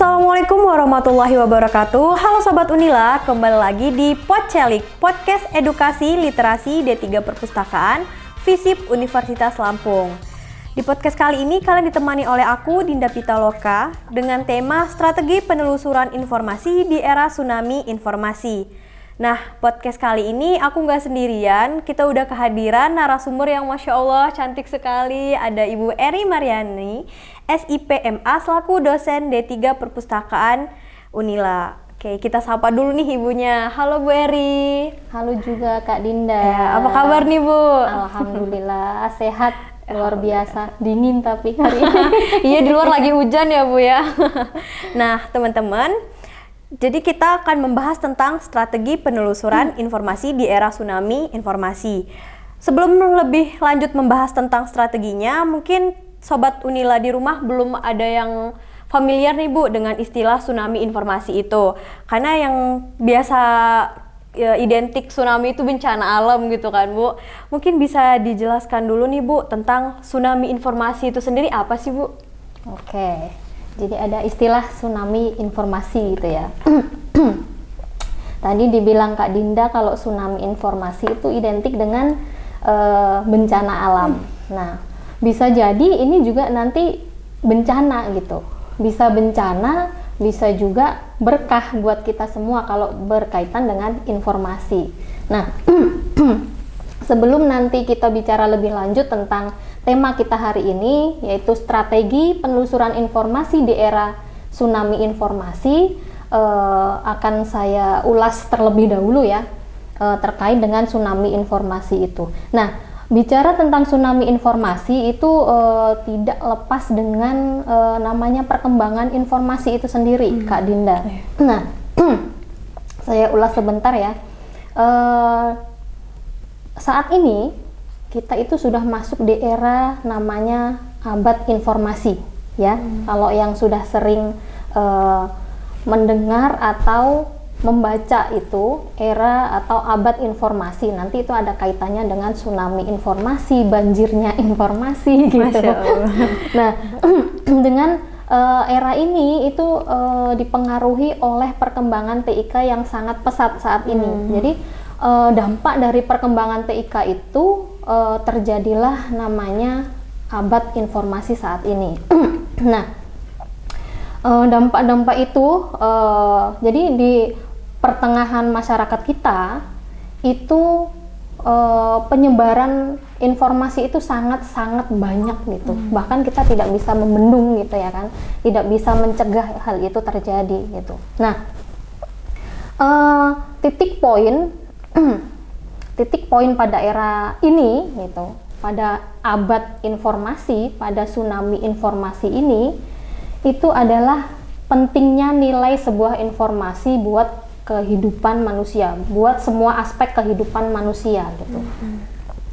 Assalamualaikum warahmatullahi wabarakatuh. Halo Sobat Unila, kembali lagi di Podcelik, Podcast Edukasi Literasi D3 Perpustakaan FISIP Universitas Lampung. Di podcast kali ini kalian ditemani oleh aku, Dinda Pitaloka, dengan tema Strategi Penelusuran Informasi di Era Tsunami Informasi. Nah, podcast kali ini aku nggak sendirian, kita udah kehadiran narasumber yang Masya Allah cantik sekali. Ada Ibu Eri Mariani, SIPMA selaku dosen D3 Perpustakaan Unila. Oke, kita sapa dulu nih ibunya. Halo Bu Eri. Halo juga Kak Dinda. Ya, apa kabar nih Bu? Alhamdulillah sehat, luar biasa. Dingin tapi hari ini. Iya, di luar lagi hujan ya Bu ya. Nah teman-teman, jadi kita akan membahas tentang strategi penelusuran informasi di era tsunami informasi. Sebelum lebih lanjut membahas tentang strateginya, mungkin Sobat Unila di rumah belum ada yang familiar nih Bu dengan istilah tsunami informasi itu. Karena yang biasa identik tsunami itu bencana alam gitu kan Bu. Mungkin bisa dijelaskan dulu nih Bu tentang tsunami informasi itu sendiri apa sih Bu? Oke, jadi ada istilah tsunami informasi gitu ya. Tadi dibilang Kak Dinda kalau tsunami informasi itu identik dengan bencana alam. Nah, bisa jadi ini juga nanti bencana gitu. Bisa bencana, bisa juga berkah buat kita semua kalau berkaitan dengan informasi. Nah, sebelum nanti kita bicara lebih lanjut tentang tema kita hari ini, yaitu strategi penelusuran informasi di era tsunami informasi, akan saya ulas terlebih dahulu ya, terkait dengan tsunami informasi itu. Nah, bicara tentang tsunami informasi itu tidak lepas dengan namanya perkembangan informasi itu sendiri, Kak Dinda. Nah, saya ulas sebentar ya. Saat ini kita itu sudah masuk di era namanya abad informasi, ya. Kalau yang sudah sering mendengar atau membaca itu era atau abad informasi, nanti itu ada kaitannya dengan tsunami informasi, banjirnya informasi gitu. Nah, dengan era ini itu dipengaruhi oleh perkembangan TIK yang sangat pesat saat ini. Jadi dampak dari perkembangan TIK itu terjadilah namanya abad informasi saat ini. Nah, dampak-dampak itu jadi di pertengahan masyarakat kita itu penyebaran informasi itu sangat-sangat banyak gitu. Bahkan kita tidak bisa membendung gitu ya kan, tidak bisa mencegah hal itu terjadi gitu. Nah, titik poin pada era ini gitu, pada abad informasi, pada tsunami informasi ini, itu adalah pentingnya nilai sebuah informasi buat kehidupan manusia, buat semua aspek kehidupan manusia gitu.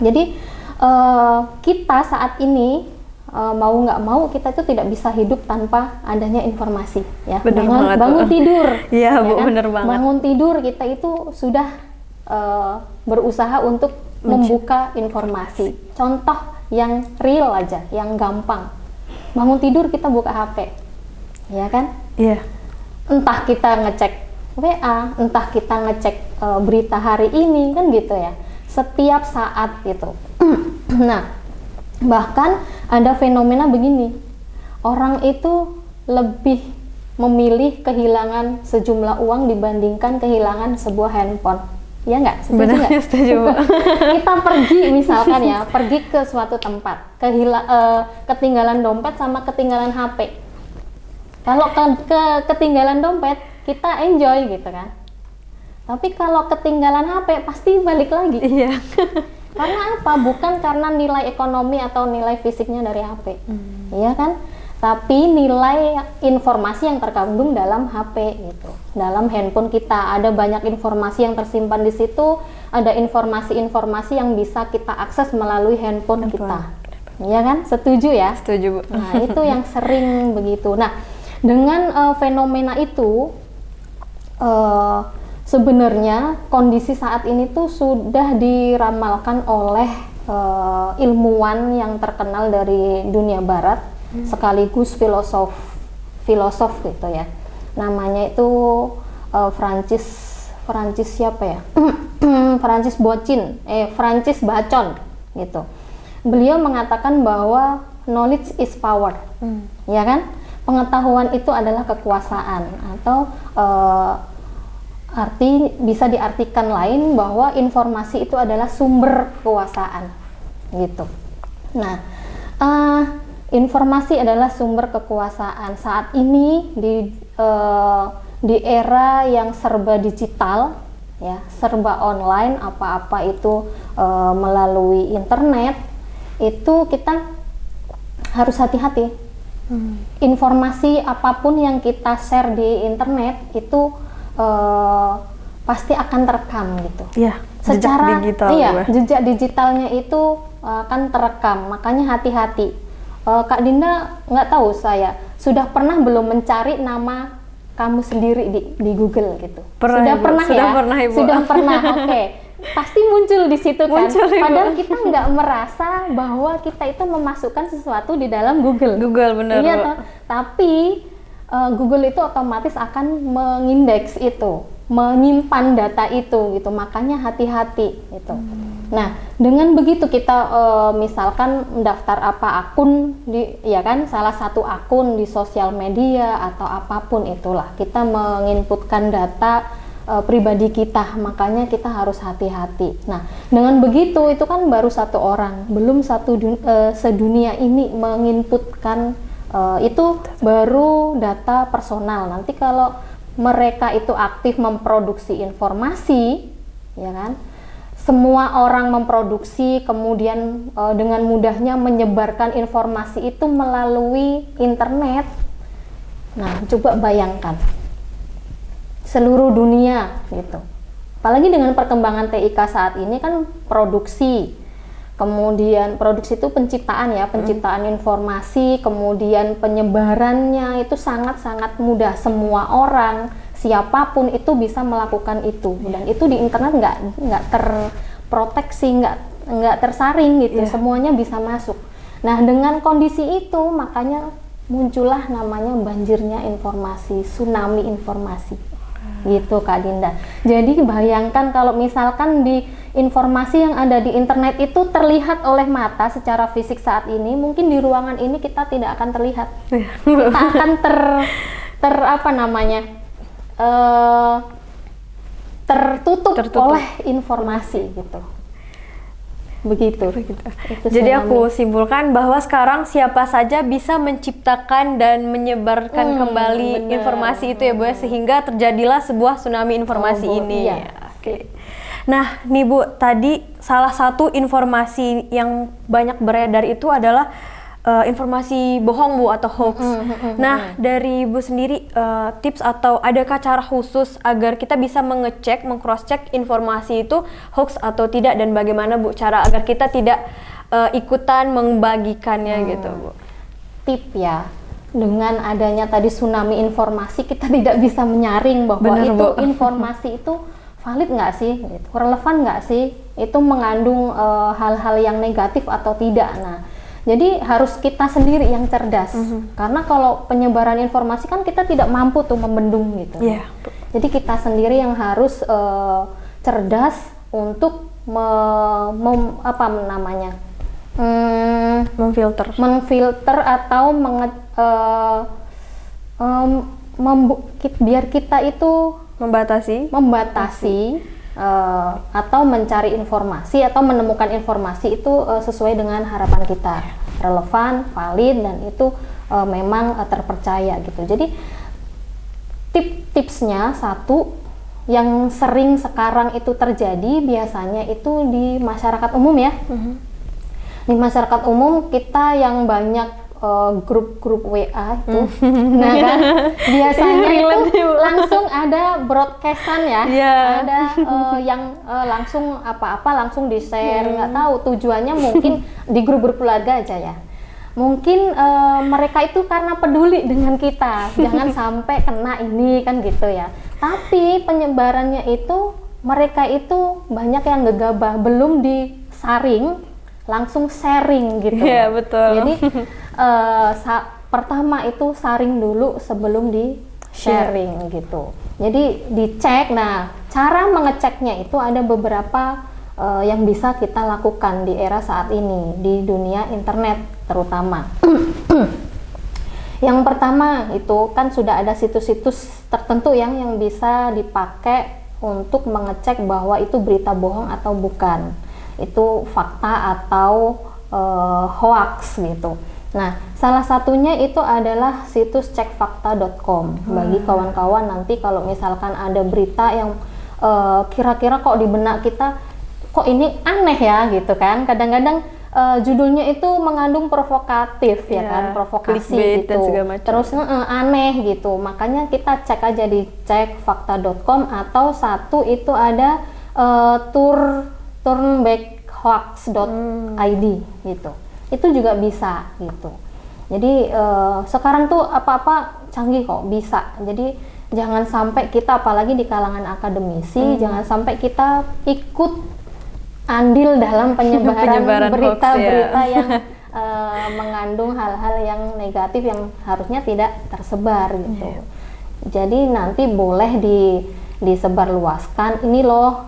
Jadi kita saat ini mau nggak mau kita itu tidak bisa hidup tanpa adanya informasi ya. Bangun tidur, iya Bu, kan? bener banget. Bangun tidur kita itu sudah berusaha untuk membuka informasi. Contoh yang real aja, yang gampang. Bangun tidur kita buka HP, ya kan? Iya. Entah kita ngecek WA, entah kita ngecek berita hari ini kan gitu ya, setiap saat gitu. Nah, bahkan ada fenomena begini, orang itu lebih memilih kehilangan sejumlah uang dibandingkan kehilangan sebuah handphone. Ya nggak? Setuju nggak? Setuju Bu. Kita pergi misalkan ya, pergi ke suatu tempat, ketinggalan dompet sama ketinggalan HP. Kalau ketinggalan dompet, kita enjoy gitu kan. Tapi kalau ketinggalan HP pasti balik lagi. Iya. Karena apa? Bukan karena nilai ekonomi atau nilai fisiknya dari HP. Iya kan? Tapi nilai informasi yang terkandung dalam HP gitu. Dalam handphone kita ada banyak informasi yang tersimpan di situ, ada informasi-informasi yang bisa kita akses melalui handphone kita. Iya kan? Setuju ya? Setuju Bu. Nah, itu yang sering begitu. Nah, dengan fenomena itu sebenarnya kondisi saat ini tuh sudah diramalkan oleh ilmuwan yang terkenal dari dunia barat, sekaligus filosof gitu ya. namanya itu Francis siapa ya? Francis Bacon gitu. Beliau mengatakan bahwa knowledge is power, ya kan? Pengetahuan itu adalah kekuasaan, atau bisa diartikan lain bahwa informasi itu adalah sumber kekuasaan, gitu. Nah, informasi adalah sumber kekuasaan saat ini di era yang serba digital, ya, serba online, apa-apa itu melalui internet, itu kita harus hati-hati. Informasi apapun yang kita share di internet itu pasti akan terekam gitu. Iya, Secara digital, jejak digitalnya itu akan terekam, makanya hati-hati. Kak Dinda, nggak tahu, saya sudah pernah belum mencari nama kamu sendiri di Google gitu? Sudah pernah Ibu. Sudah pernah, oke. Pasti muncul di situ kan. Muncul, Ibu. Padahal kita nggak merasa bahwa kita itu memasukkan sesuatu di dalam Google. Bener. Iya, tapi Google itu otomatis akan mengindeks itu, menyimpan data itu gitu. Makanya hati-hati gitu. Nah, dengan begitu kita misalkan mendaftar akun salah satu akun di sosial media atau apapun itulah, kita menginputkan data pribadi kita, makanya kita harus hati-hati. Nah, dengan begitu itu kan baru satu orang, belum sedunia ini menginputkan itu baru data personal. Nanti kalau mereka itu aktif memproduksi informasi, ya kan? Semua orang memproduksi, kemudian dengan mudahnya menyebarkan informasi itu melalui internet. Nah, coba bayangkan seluruh dunia gitu. Apalagi dengan perkembangan TIK saat ini kan produksi, kemudian produksi itu penciptaan informasi, kemudian penyebarannya itu sangat-sangat mudah. Semua orang, siapapun itu bisa melakukan itu, dan itu di internet nggak terproteksi, nggak tersaring gitu, semuanya bisa masuk. Nah, dengan kondisi itu makanya muncullah namanya banjirnya informasi, tsunami informasi, gitu Kak Dinda. Jadi bayangkan kalau misalkan di informasi yang ada di internet itu terlihat oleh mata secara fisik saat ini, mungkin di ruangan ini kita tidak akan terlihat, kita akan tertutup oleh informasi gitu. Begitu. Jadi aku simpulkan bahwa sekarang siapa saja bisa menciptakan dan menyebarkan kembali informasi itu ya Bu, sehingga terjadilah sebuah tsunami informasi ini. Iya. Oke. Nah, nih Bu, tadi salah satu informasi yang banyak beredar itu adalah informasi bohong Bu atau hoax. Nah, dari Bu sendiri tips atau adakah cara khusus agar kita bisa mengecek, meng-cross-check informasi itu hoax atau tidak, dan bagaimana Bu cara agar kita tidak ikutan membagikannya gitu Bu? Tip ya, dengan adanya tadi tsunami informasi kita tidak bisa menyaring bahwa informasi itu valid nggak sih, gitu, relevan nggak sih, itu mengandung hal-hal yang negatif atau tidak. Nah, jadi harus kita sendiri yang cerdas, karena kalau penyebaran informasi kan kita tidak mampu tuh membendung gitu. Jadi kita sendiri yang harus cerdas untuk memfilter atau biar kita itu membatasi atau mencari informasi atau menemukan informasi itu sesuai dengan harapan kita, relevan, valid, dan itu memang terpercaya gitu. Jadi tipsnya satu yang sering sekarang itu terjadi biasanya itu di masyarakat umum ya. Di masyarakat umum kita yang banyak grup-grup WA itu, nah kan biasanya itu langsung ada broadcastan ya, ada yang langsung apa-apa langsung di-share, nggak tahu tujuannya, mungkin di grup-grup keluarga aja ya. Mungkin mereka itu karena peduli dengan kita, jangan sampai kena ini kan gitu ya. Tapi penyebarannya itu mereka itu banyak yang gegabah, belum disaring langsung sharing gitu. Iya betul. Jadi pertama itu saring dulu sebelum di sharing gitu. Jadi dicek. Nah, cara mengeceknya itu ada beberapa yang bisa kita lakukan di era saat ini di dunia internet terutama. Yang pertama itu kan sudah ada situs-situs tertentu yang bisa dipakai untuk mengecek bahwa itu berita bohong atau bukan, itu fakta atau hoax gitu. Nah, salah satunya itu adalah situs cekfakta.com. Bagi kawan-kawan nanti kalau misalkan ada berita yang kira-kira kok di benak kita, kok ini aneh ya gitu kan. Kadang-kadang judulnya itu mengandung provokatif ya kan, provokasi gitu. Terus aneh gitu. Makanya kita cek aja di cekfakta.com, atau satu itu ada turnbackhoax.id gitu. Itu juga bisa gitu. Jadi sekarang tuh apa-apa canggih kok, bisa. Jadi jangan sampai kita, apalagi di kalangan akademisi, jangan sampai kita ikut andil dalam penyebaran berita-berita yang mengandung hal-hal yang negatif yang harusnya tidak tersebar gitu. Jadi nanti boleh disebarluaskan, ini loh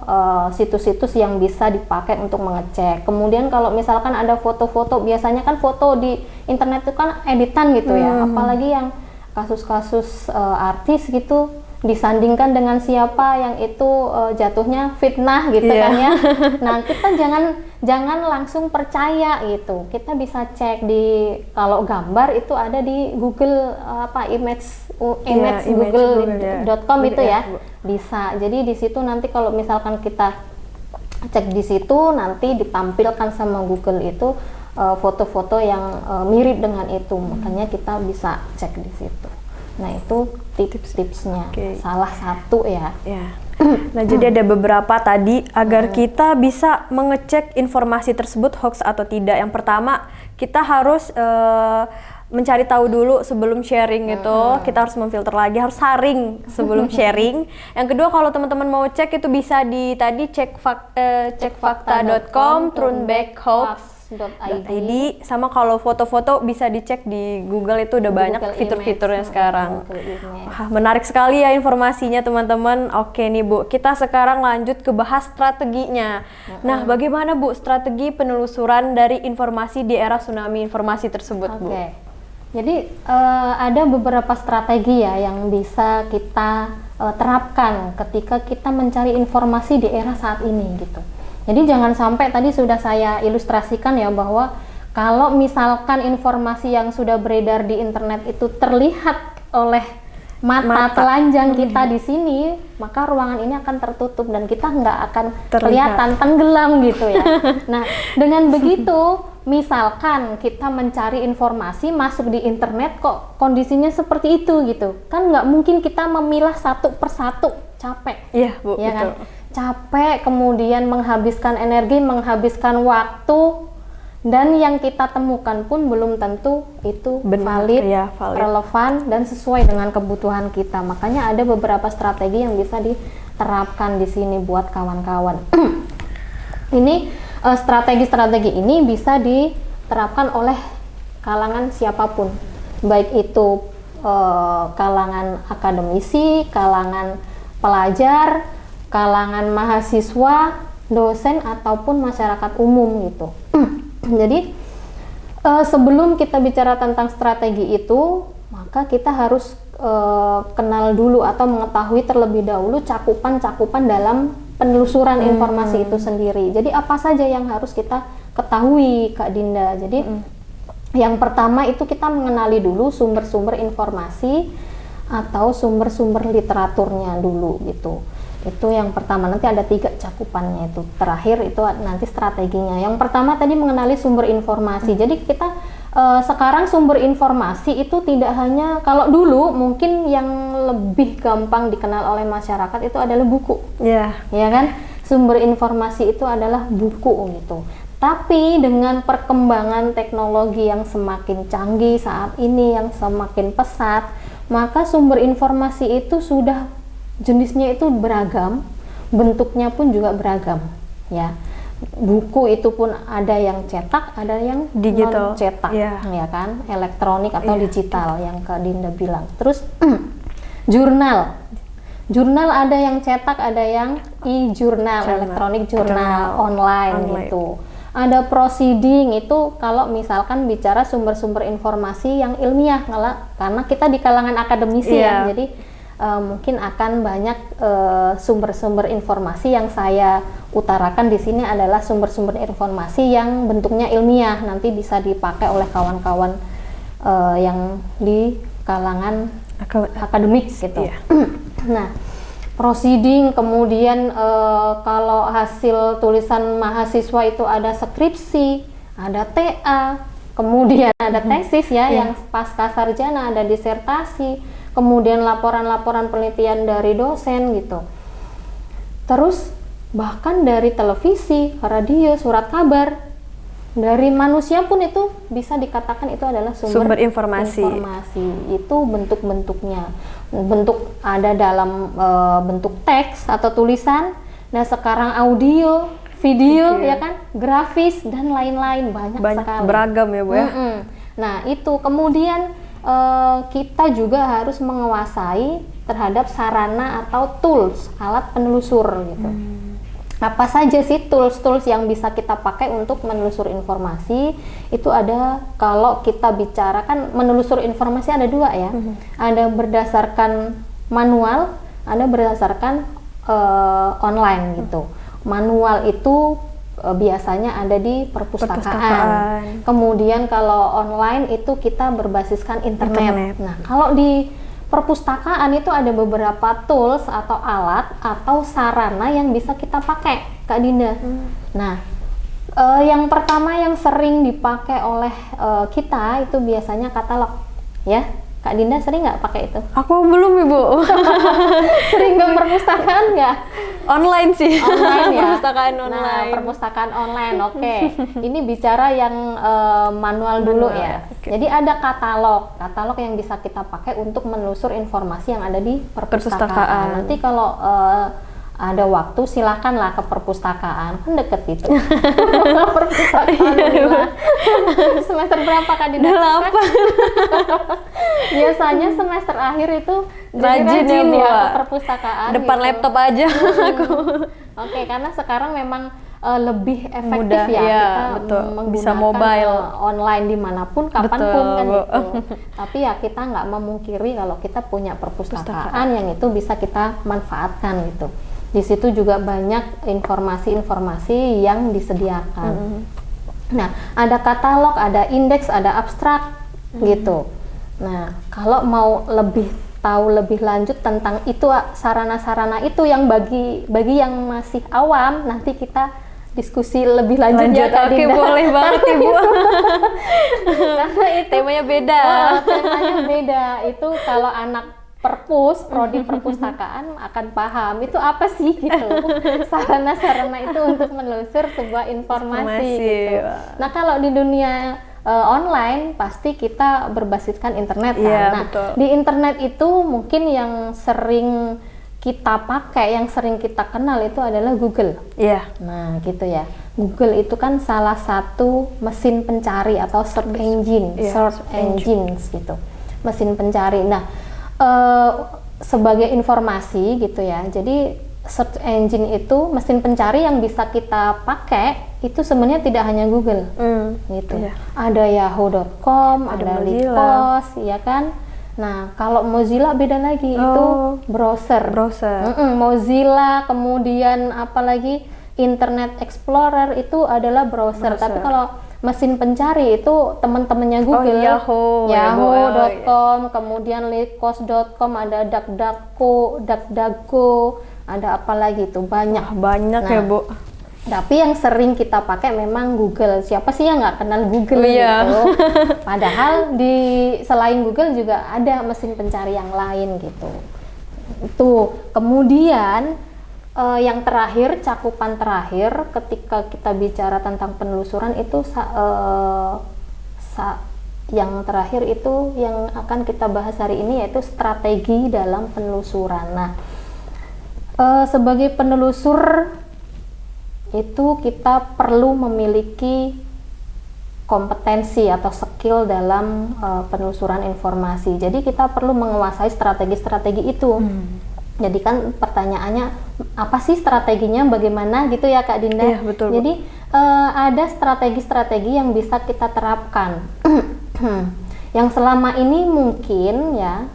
situs-situs yang bisa dipakai untuk mengecek. Kemudian kalau misalkan ada foto-foto, biasanya kan foto di internet itu kan editan gitu ya, apalagi yang kasus-kasus artis gitu disandingkan dengan siapa yang itu jatuhnya fitnah gitu kan ya. Nah, kita jangan langsung percaya gitu. Kita bisa cek di, kalau gambar itu ada di Google image google.com itu ya. Bisa. Jadi di situ nanti kalau misalkan kita cek di situ, nanti ditampilkan sama Google itu foto-foto yang mirip dengan itu. Makanya kita bisa cek di situ. Nah, itu tips-tipsnya. Salah satu ya. Nah, jadi ada beberapa tadi agar kita bisa mengecek informasi tersebut hoax atau tidak. Yang pertama, kita harus mencari tahu dulu sebelum sharing gitu. Kita harus memfilter lagi, harus saring sebelum sharing. Yang kedua, kalau teman-teman mau cek itu bisa di tadi cekfakta.com, turnbackhoax.id. Sama kalau foto-foto bisa dicek di Google, itu udah banyak fitur-fiturnya sekarang. Menarik sekali ya informasinya teman-teman. Oke nih Bu, kita sekarang lanjut ke bahas strateginya. Nah, bagaimana Bu strategi penelusuran dari informasi di era tsunami informasi tersebut, Bu? Jadi ada beberapa strategi ya yang bisa kita terapkan ketika kita mencari informasi di era saat ini gitu. Jadi jangan sampai, tadi sudah saya ilustrasikan ya, bahwa kalau misalkan informasi yang sudah beredar di internet itu terlihat oleh mata telanjang kita di sini, maka ruangan ini akan tertutup dan kita nggak akan kelihatan, tenggelam gitu ya. Nah, dengan begitu, misalkan kita mencari informasi masuk di internet kok kondisinya seperti itu gitu, kan nggak mungkin kita memilah satu persatu, capek. Iya Bu, ya betul. Kan? Capek, kemudian menghabiskan energi, menghabiskan waktu, dan yang kita temukan pun belum tentu itu valid, relevan, dan sesuai dengan kebutuhan kita. Makanya ada beberapa strategi yang bisa diterapkan di sini buat kawan-kawan. Ini strategi-strategi ini bisa diterapkan oleh kalangan siapapun, baik itu kalangan akademisi, kalangan pelajar, kalangan mahasiswa, dosen, ataupun masyarakat umum gitu. Jadi sebelum kita bicara tentang strategi itu, maka kita harus kenal dulu atau mengetahui terlebih dahulu cakupan-cakupan dalam penelusuran informasi itu sendiri. Jadi apa saja yang harus kita ketahui, Kak Dinda? Jadi yang pertama itu kita mengenali dulu sumber-sumber informasi atau sumber-sumber literaturnya dulu gitu. Itu yang pertama, nanti ada 3 cakupannya itu. Terakhir itu nanti strateginya. Yang pertama tadi mengenali sumber informasi. Jadi kita sekarang sumber informasi itu tidak hanya, kalau dulu mungkin yang lebih gampang dikenal oleh masyarakat itu adalah buku. Ya kan? Sumber informasi itu adalah buku gitu. Tapi dengan perkembangan teknologi yang semakin canggih saat ini, yang semakin pesat, maka sumber informasi itu sudah jenisnya itu beragam, bentuknya pun juga beragam ya. Buku itu pun ada yang cetak, ada yang digital, non cetak ya kan, elektronik atau digital yang Kak Dinda bilang. Terus Jurnal ada yang cetak, ada yang e-jurnal, elektronik jurnal, online gitu. Ada proceeding, itu kalau misalkan bicara sumber-sumber informasi yang ilmiah, karena kita di kalangan akademisi ya, jadi mungkin akan banyak sumber-sumber informasi. Yang saya utarakan di sini adalah sumber-sumber informasi yang bentuknya ilmiah, nanti bisa dipakai oleh kawan-kawan yang di kalangan akademik gitu. Nah, proceeding, kemudian kalau hasil tulisan mahasiswa itu ada skripsi, ada TA, kemudian ada tesis ya, yang pasca sarjana, ada disertasi, kemudian laporan-laporan penelitian dari dosen gitu. Terus bahkan dari televisi, radio, surat kabar, dari manusia pun itu bisa dikatakan itu adalah sumber informasi. Itu bentuk-bentuknya. Bentuk ada dalam bentuk teks atau tulisan. Nah, sekarang audio, video ya kan, grafis dan lain-lain, banyak sekali. Beragam ya, Bu ya. Nah, itu kemudian kita juga harus menguasai terhadap sarana atau tools, alat penelusur gitu. Apa saja sih tools yang bisa kita pakai untuk menelusur informasi? Itu ada, kalau kita bicara kan menelusur informasi ada dua ya. Ada berdasarkan manual, ada berdasarkan online gitu. Manual itu biasanya ada di perpustakaan. Kemudian kalau online itu kita berbasiskan internet. Nah, kalau di perpustakaan itu ada beberapa tools atau alat atau sarana yang bisa kita pakai, Kak Dinda. Nah, yang pertama yang sering dipakai oleh kita itu biasanya katalog, ya. Kak Dinda sering nggak pakai itu? Aku belum, Ibu. Sering ke perpustakaan nggak? Online sih. Online ya. Perpustakaan online. Nah, perpustakaan online. Oke. Ini bicara yang manual dulu ya. Jadi ada katalog yang bisa kita pakai untuk menelusur informasi yang ada di perpustakaan. Nanti kalau ada waktu silakanlah ke perpustakaan, kan deket itu. Perpustakaan semester berapa Kak Dinda? 8. Biasanya semester akhir itu rajin ya ke perpustakaan. Depan gitu. laptop aja. Oke, karena sekarang memang lebih efektif mudah, ya kita betul. menggunakan Bisa mobile online dimanapun, kapanpun kan Bu. gitu. Tapi ya kita nggak memungkiri kalau kita punya perpustakaan yang itu bisa kita manfaatkan gitu. Di situ juga banyak informasi-informasi yang disediakan. Nah, ada katalog, ada indeks, ada abstrak gitu. Nah, kalau mau lebih tahu lebih lanjut tentang itu, sarana-sarana itu yang bagi yang masih awam, nanti kita diskusi lebih lanjut ya Kak Dinda. Boleh banget Ibu. Karena itu temanya beda. Temanya beda. Itu kalau anak prodi perpustakaan akan paham itu apa sih gitu. Sarana-sarana itu untuk menelusur sebuah informasi. Gitu. Nah, kalau di dunia online pasti kita berbasiskan internet kan. Nah, betul. Di internet itu mungkin yang sering kita pakai, yang sering kita kenal itu adalah Google. Nah, gitu ya. Google itu kan salah satu mesin pencari atau search engines gitu. Mesin pencari. Nah, sebagai informasi gitu ya. Jadi search engine itu mesin pencari yang bisa kita pakai itu sebenarnya tidak hanya Google gitu. Ada yahoo.com, ada Lycos, ya kan. Nah, kalau Mozilla beda lagi, itu browser. Mozilla, kemudian apalagi Internet Explorer itu adalah browser. Tapi kalau mesin pencari itu teman-temannya Google, yahoo.com, kemudian lycos.com, ada DuckDuckGo, ada apa lagi tuh, banyak ya Bu. Tapi yang sering kita pakai memang Google. Siapa sih yang nggak kenal Google gitu? Padahal selain Google juga ada mesin pencari yang lain gitu. Itu kemudian yang terakhir, cakupan terakhir ketika kita bicara tentang penelusuran itu yang terakhir itu yang akan kita bahas hari ini yaitu strategi dalam penelusuran. Nah, sebagai penelusur itu kita perlu memiliki kompetensi atau skill dalam penelusuran informasi. Jadi kita perlu menguasai strategi-strategi itu. Jadi kan pertanyaannya apa sih strateginya, bagaimana gitu ya Kak Dinda? Iya, betul. Jadi ada strategi-strategi yang bisa kita terapkan. Yang selama ini mungkin ya,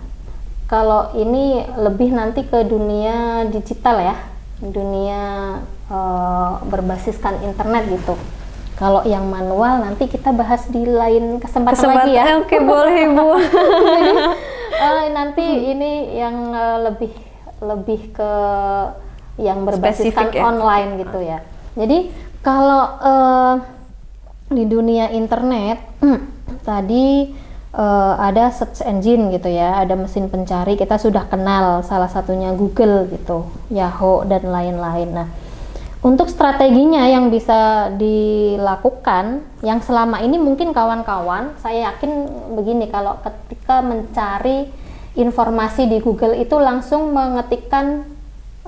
kalau ini lebih nanti ke dunia digital ya, dunia berbasiskan internet gitu. Kalau yang manual nanti kita bahas di lain kesempatan lagi ya. Oke, boleh Bu. Jadi nanti ini yang lebih ke yang berbasiskan Spesifik ya? online gitu ya. Jadi kalau di dunia internet tadi ada search engine gitu ya, ada mesin pencari, kita sudah kenal salah satunya Google gitu, Yahoo dan lain-lain. Nah, untuk strateginya yang bisa dilakukan, yang selama ini mungkin kawan-kawan, saya yakin begini, kalau ketika mencari informasi di Google itu langsung mengetikkan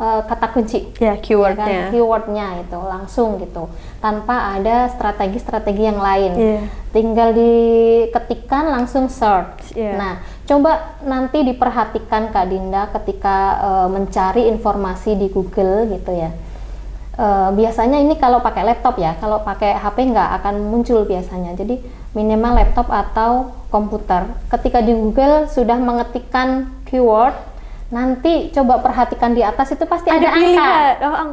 kata kunci, Ya, keywordnya. ya kan? Keywordnya itu langsung gitu, tanpa ada strategi-strategi yang lain. Tinggal diketikkan langsung search. Nah, coba nanti diperhatikan Kak Dinda ketika mencari informasi di Google gitu ya. Biasanya ini kalau pakai laptop ya, kalau pakai HP nggak akan muncul biasanya. Jadi minimal laptop atau komputer. Ketika di Google sudah mengetikkan keyword, nanti coba perhatikan di atas itu pasti ada angka.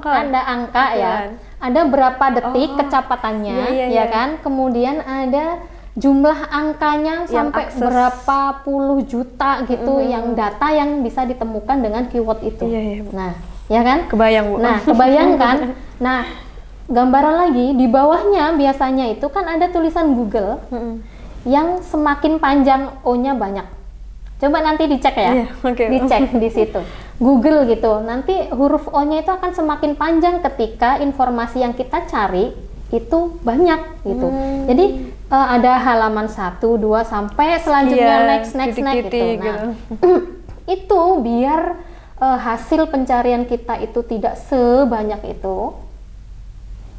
Ada angka ya. Ada berapa detik kecepatannya, ya kan? Kemudian ada jumlah angkanya yang sampai akses berapa puluh juta gitu, yang data yang bisa ditemukan dengan keyword itu. Nah, ya kan? Kebayang Bu. Nah, kebayang kan? Nah, gambaran lagi di bawahnya biasanya itu kan ada tulisan Google yang semakin panjang O-nya banyak. Coba nanti dicek ya, dicek di situ Google gitu. Nanti huruf O-nya itu akan semakin panjang ketika informasi yang kita cari itu banyak gitu. Jadi ada halaman 1, 2 sampai selanjutnya next gitu. Nah, itu biar hasil pencarian kita itu tidak sebanyak itu,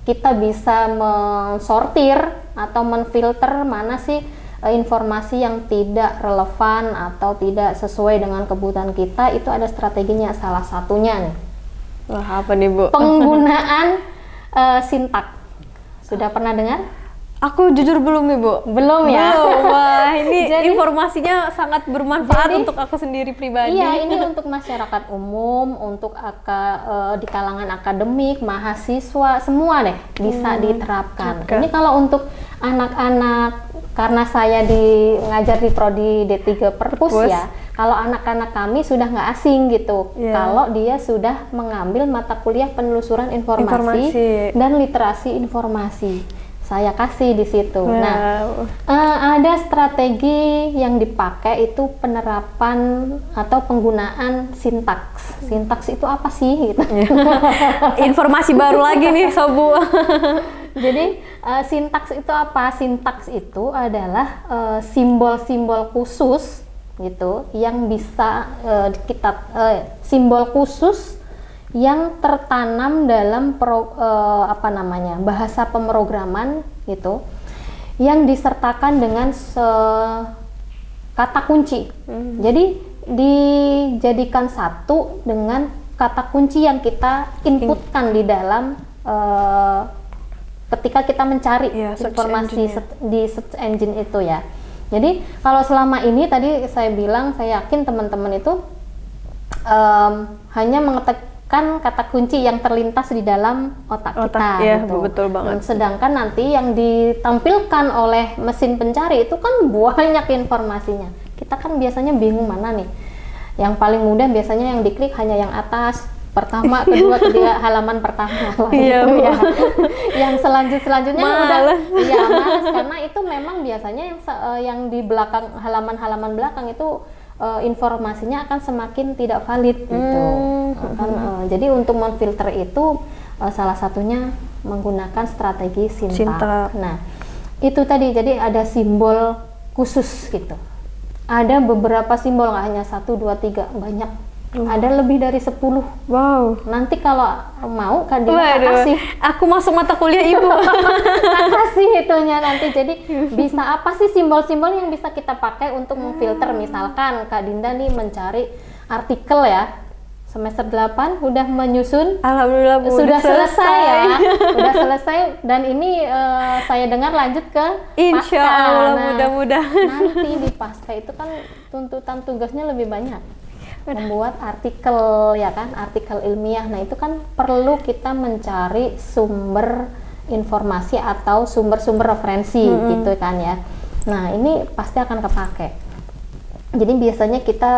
kita bisa mensortir atau menfilter mana sih informasi yang tidak relevan atau tidak sesuai dengan kebutuhan kita. Itu ada strateginya, salah satunya nih. Wah, apa nih Bu? Penggunaan sintak. Sudah pernah dengar? Aku jujur belum nih Bu. Belum ya? Belum. Wah, ini informasinya sangat bermanfaat untuk aku sendiri pribadi. Iya, ini untuk masyarakat umum, untuk di kalangan akademik, mahasiswa, semua deh bisa diterapkan. Ini kalau untuk anak-anak, karena saya ngajar di Prodi D3 Perpus ya, kalau anak-anak kami sudah nggak asing gitu. Kalau dia sudah mengambil mata kuliah penelusuran informasi. Dan literasi informasi, saya kasih di situ. Nah, ada strategi yang dipakai itu penerapan atau penggunaan sintaks. Sintaks itu apa sih? Gitu. Informasi baru lagi nih Sobu. Jadi sintaks itu apa? Sintaks itu adalah simbol-simbol khusus gitu yang bisa simbol khusus yang tertanam dalam bahasa pemrograman gitu, yang disertakan dengan kata kunci. Jadi dijadikan satu dengan kata kunci yang kita inputkan di dalam ketika kita mencari informasi di search engine itu ya. Jadi kalau selama ini tadi saya bilang, saya yakin teman-teman itu hanya mengetikkan kata kunci yang terlintas di dalam otak kita gitu. Betul banget. Sedangkan nanti yang ditampilkan oleh mesin pencari itu kan banyak informasinya. Kita kan biasanya bingung mana nih. Yang paling mudah biasanya yang diklik hanya yang atas, pertama, kedua, ketiga, halaman pertama Iya, gitu ya. Yang selanjutnya udah malas, karena itu memang biasanya yang di belakang halaman belakang itu informasinya akan semakin tidak valid gitu. Jadi untuk memfilter itu salah satunya menggunakan strategi sintak. Nah, itu tadi, jadi ada simbol khusus gitu. Ada beberapa simbol, nggak hanya 1, 2, 3, banyak Ada lebih dari 10. Wow. Nanti kalau mau Kak Dinda Waduh, kasih. aku masuk mata kuliah ibu. Tak kasih itunya nanti. Jadi bisa apa sih simbol-simbol yang bisa kita pakai untuk memfilter. Misalkan Kak Dinda nih mencari artikel ya, semester 8 udah menyusun. Alhamdulillah Bu, sudah selesai ya. Udah selesai dan ini saya dengar lanjut ke Insya pasca. Allah, Nah, mudah-mudahan. nanti di pasca itu kan tuntutan tugasnya lebih banyak. Membuat artikel ya kan, artikel ilmiah. Nah, itu kan perlu kita mencari sumber informasi atau sumber-sumber referensi gitu kan ya. Nah, ini pasti akan kepake. Jadi biasanya kita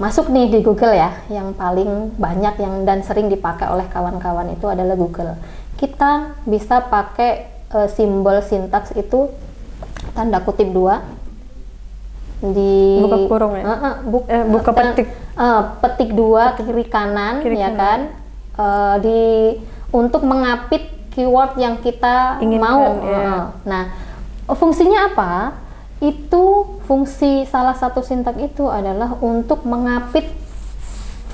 masuk nih di Google ya, yang paling banyak yang dan sering dipakai oleh kawan-kawan itu adalah Google. Kita bisa pakai simbol sintaks itu tanda kutip 2 di Buka kurung ya? Buka petik. Petik 2 kiri kanan ya kan, untuk mengapit keyword yang kita inginkan, mau. ya. Nah, fungsinya apa? Itu fungsi salah satu sintak itu adalah untuk mengapit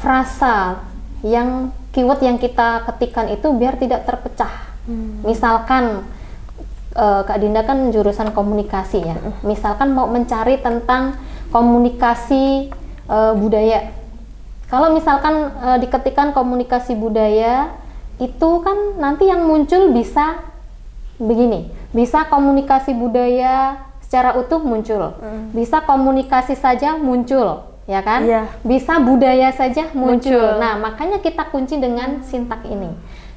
frasa yang keyword yang kita ketikkan itu biar tidak terpecah. Misalkan Kak Dinda kan jurusan komunikasi ya. Misalkan mau mencari tentang komunikasi budaya. Kalau misalkan diketikkan komunikasi budaya, itu kan nanti yang muncul bisa begini. Bisa komunikasi budaya secara utuh muncul. Bisa komunikasi saja muncul, ya kan? Iya. Bisa budaya saja muncul. Muncul. Nah, makanya kita kunci dengan sintak ini.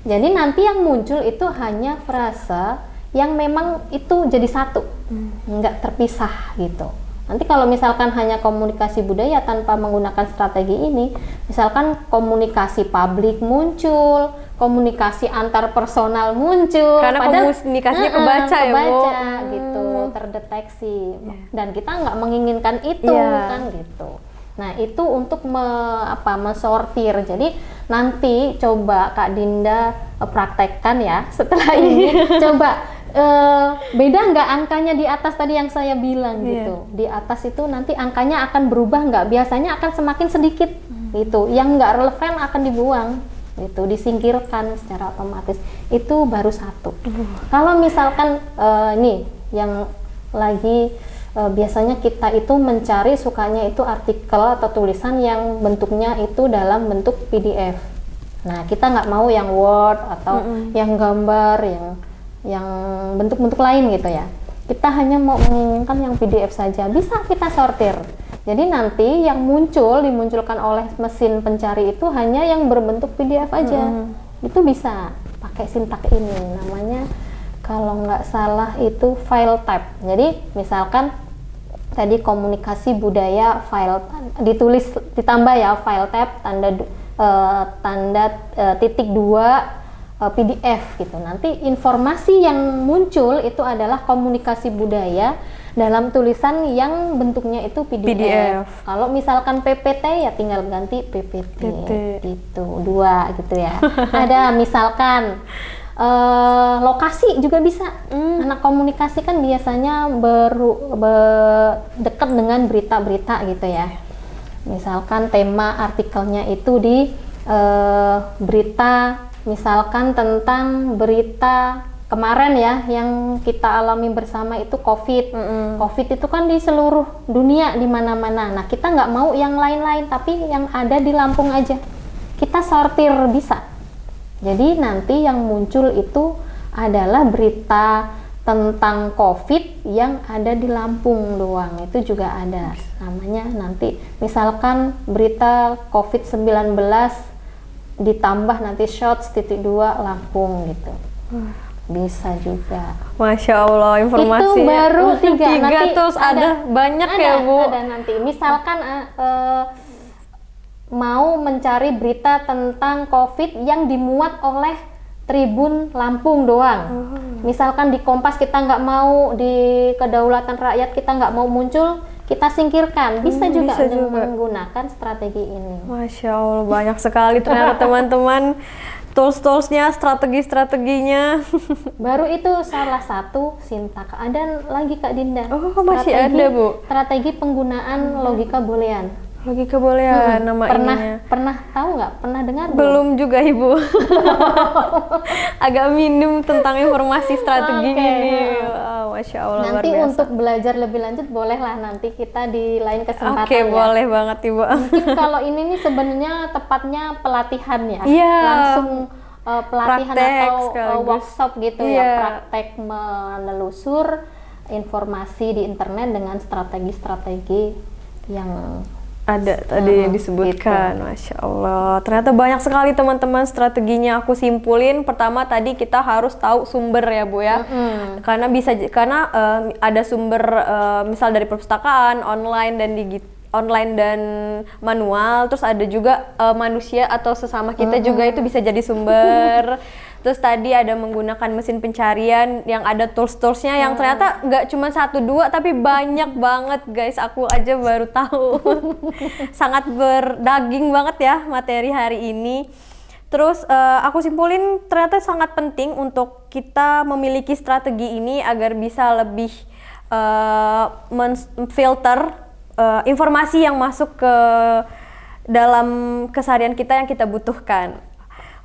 Jadi nanti yang muncul itu hanya frasa yang memang itu jadi satu, nggak terpisah gitu. Nanti kalau misalkan hanya komunikasi budaya tanpa menggunakan strategi ini, misalkan komunikasi publik muncul, komunikasi antar personal muncul, Karena komunikasinya kebaca ya Bu. gitu, terdeteksi. Dan kita nggak menginginkan itu kan gitu. Nah, itu untuk mensortir. Jadi nanti coba Kak Dinda praktekkan ya setelah ini. Coba beda nggak angkanya di atas tadi yang saya bilang gitu. Di atas itu nanti angkanya akan berubah nggak? Biasanya akan semakin sedikit gitu. Yang nggak relevan akan dibuang gitu, disingkirkan secara otomatis. Itu baru satu. Kalau misalkan nih yang lagi biasanya kita itu mencari sukanya itu artikel atau tulisan yang bentuknya itu dalam bentuk PDF. Nah, kita nggak mau yang Word atau yang gambar, yang bentuk-bentuk lain gitu ya. Kita hanya mau menginginkan yang PDF saja. Bisa kita sortir. Jadi nanti yang dimunculkan oleh mesin pencari itu hanya yang berbentuk PDF aja. Itu bisa pakai sintak ini. Namanya kalau nggak salah itu file type. Jadi misalkan tadi komunikasi budaya file ditulis ditambah ya file type tanda titik 2 PDF gitu. Nanti informasi yang muncul itu adalah komunikasi budaya dalam tulisan yang bentuknya itu PDF. Kalau misalkan PPT ya tinggal ganti PPT gitu, 2 gitu ya. Ada misalkan lokasi juga bisa. Anak komunikasi kan biasanya dekat dengan berita-berita gitu ya. Misalkan tema artikelnya itu di berita, misalkan tentang berita kemarin ya yang kita alami bersama itu COVID. COVID itu kan di seluruh dunia di mana-mana. Nah, kita nggak mau yang lain-lain, tapi yang ada di Lampung aja. Kita sortir bisa. Jadi nanti yang muncul itu adalah berita tentang COVID yang ada di Lampung doang. Itu juga ada. Namanya nanti misalkan berita COVID-19 ditambah nanti shots titik 2 Lampung gitu. Bisa juga. Masya Allah, informasi itu baru 3. Nanti terus ada banyak ya Bu. Ada nanti misalkan mau mencari berita tentang COVID yang dimuat oleh Tribun Lampung doang. Misalkan di Kompas kita nggak mau, di Kedaulatan Rakyat kita nggak mau muncul, kita singkirkan. Bisa juga menggunakan strategi ini. Masya Allah, banyak sekali ternyata teman-teman tools-toolsnya, strategi-strateginya. Baru itu salah satu sintak. Ada lagi Kak Dinda. Oh, masih ada Bu. Strategi penggunaan logika boolean. Logika boolean nama ininya. Pernah tahu nggak? Pernah dengar Belum juga Ibu. Agak minim tentang informasi strategi ini. Wow, Masya Allah, luar Nanti biasa. untuk belajar lebih lanjut bolehlah nanti kita di lain kesempatan. Oke, ya. boleh banget Ibu. Mungkin kalau ini nih sebenarnya tepatnya pelatihan ya. Iya. Langsung pelatihan Praktek atau sekaligus. workshop gitu Iya. ya, praktek menelusur informasi di internet dengan strategi-strategi yang Ada tadi disebutkan, Masya Allah. Ternyata banyak sekali teman-teman strateginya aku simpulin. Pertama tadi kita harus tahu sumber ya Bu ya. Karena ada sumber misal dari perpustakaan, online dan manual. Terus ada juga manusia atau sesama kita juga itu bisa jadi sumber. Terus tadi ada menggunakan mesin pencarian yang ada tools-toolsnya yang ternyata nggak cuma 1-2 tapi banyak banget guys, aku aja baru tahu. Sangat berdaging banget ya materi hari ini. Terus aku simpulin ternyata sangat penting untuk kita memiliki strategi ini agar bisa lebih memfilter informasi yang masuk ke dalam keseharian kita yang kita butuhkan.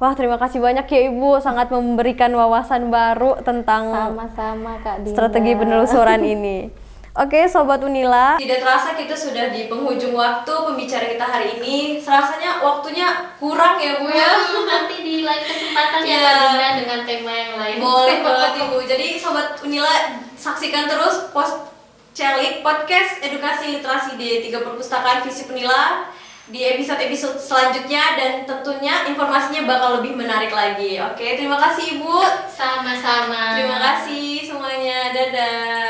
Wah, terima kasih banyak ya Ibu, sangat memberikan wawasan baru tentang sama-sama Kak Dinda. strategi penelusuran ini. Oke, Sobat Unila, tidak terasa kita sudah di penghujung waktu pembicaraan kita hari ini. Serasanya waktunya kurang ya Bu ya. Nanti di lain kesempatan ya Iya. Kak Dinda dengan tema yang lain. Boleh banget Ibu. Jadi Sobat Unila saksikan terus Celik Podcast Edukasi Literasi D3 Perpustakaan Visip Unila di episode-episode selanjutnya, dan tentunya informasinya bakal lebih menarik lagi. Oke, terima kasih Ibu. Sama-sama. Terima kasih semuanya. Dadah.